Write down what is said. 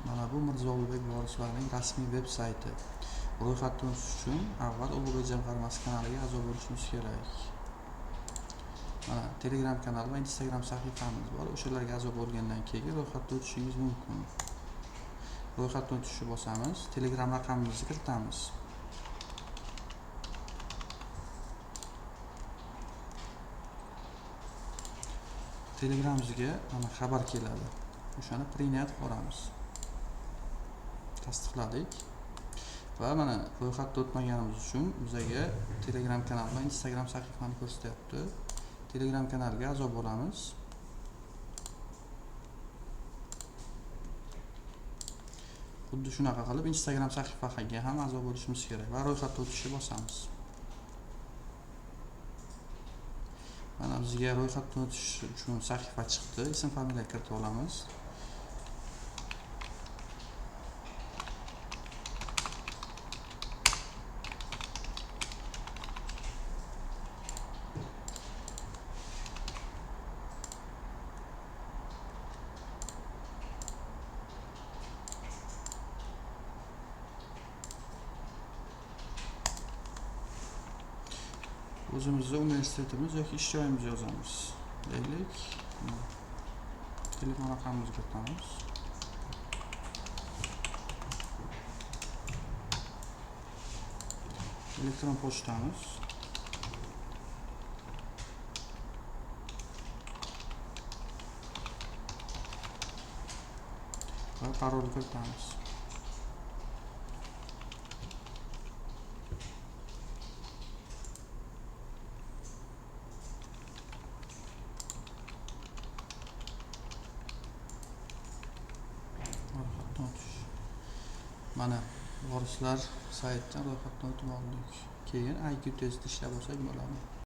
Mana bu Mirzo Ulug'bek vorislarning rasmiy veb-sayti. Ro'yxatdan o'tish uchun avval Ulug'bek jamg'armasi kanaliga a'zo bo'lishimiz kerak. Mana Telegram kanal va Instagram sahifamiz bor. O'shalarga a'zo bo'lgandan keyin ro'yxatdan o'tishingiz mumkin. Ro'yxatdan o'tishni bosamiz, Telegram raqamimizni kiritamiz. Telegramimizga mana xabar keladi. O'shani принять qilamiz. Tasdiqladik. Va mana ro'yxatdan o'tmaganimiz uchun bizga Telegram kanal va Instagram sahifani ko'rsatyapti. Telegram kanaliga a'zo bo'lamiz. Xuddi shunaqa qilib Instagram sahifasiga ham a'zo bo'lishimiz kerak va ro'yxatdan o'tishni bosamiz. Mana bizga ro'yxatdan o'tish uchun sahifa chiqdi. Ism familiya kiritib olamiz. O'zimizni universitetimiz yoki ish joyimizni yozamiz. Deylik. Telefon raqamimizni kiritamiz. Elektron pochtamiz. Va parolni kiritamiz. Mana vorislar saytdan ro'yxatdan o'tib oldik. Keyin IQ test ishlab olsak bo'ladi.